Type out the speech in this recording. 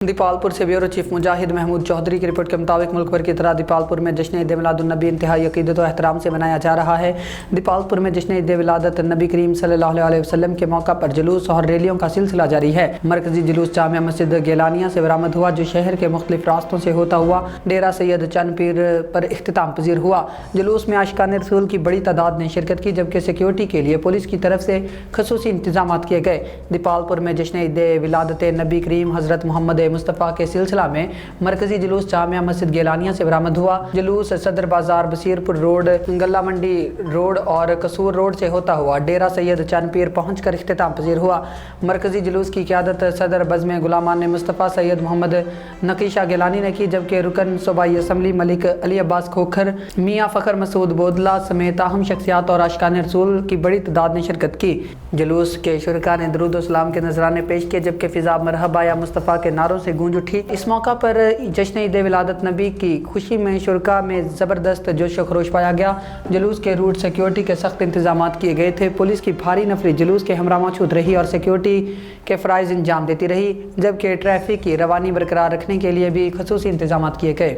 दीपालपुर से bureau chief मुजाहिद महमूद चौधरी की report के मुताबिक मुल्क भर की तरह दीपालपुर में जश्न ईद मिलादुन्नबी इंतहाई अकीदत और एहतराम से मनाया जा रहा है। दीपालपुर में जश्न ईद विलादत नबी करीम सल्लल्लाहु अलैहि वसल्लम के मौका पर जुलूस और रैलियों का सिलसिला जारी है। मरकजी जुलूस जामिया मस्जिद गेलानिया से बरामद हुआ, जो शहर के मुख्तलिफ रास्तों से होता हुआ डेरा सैयद चंद पीर पर इख्तिताम पजीर हुआ। जुलूस में आशिकान रसूल की बड़ी तादाद ने शिरकत की, जबकि सिक्योरिटी के लिए पुलिस की तरफ से खसूसी इंतजाम किए गए। दीपालपुर में जश्न ईद विलादत नबी करीम हज़रत मोहम्मद मुस्तफ़ा के सिलसिला में मरकजी जुलूस जामिया मस्जिद गेलानिया से बरामद हुआ। जुलूस सदर बाजार, बसीरपुर रोड, गल्ला मंडी रोड और कसूर रोड से होता हुआ डेरा सैयद चंद पीर पहुंचकर इख्तिताम पजीर हुआ। मरकजी जुलूस की क़यादत सदर बज़्म गुलामान मुस्तफ़ा सैयद मोहम्मद नकीशा गेलानी ने की, जबकि रुकन सूबाई असम्बली मलिक अली अब्बास खोखर, मियाँ फ़खर मसूद बोदला समेत अहम शख्सियात और आशिकान रसूल की बड़ी तादाद ने शिरकत की। जुलूस के शुरका ने दरूद व सलाम के नजराने पेश किए, जबकि फ़िज़ा मरहबा या मुस्तफ़ा के नारों से गूंज उठी। इस मौका पर जश्न ईद विलादत नबी की खुशी में शुरका में ज़बरदस्त जोश व खरोश पाया गया। जुलूस के रूट सिक्योरिटी के सख्त इंतजाम किए गए थे। पुलिस की भारी नफरी जुलूस के हमरा मौजूद रही और सिक्योरिटी के फ़राइज़ अंजाम देती रही, जबकि ट्रैफिक की रवानी बरकरार रखने के लिए भी खसूसी इंतजाम किए गए।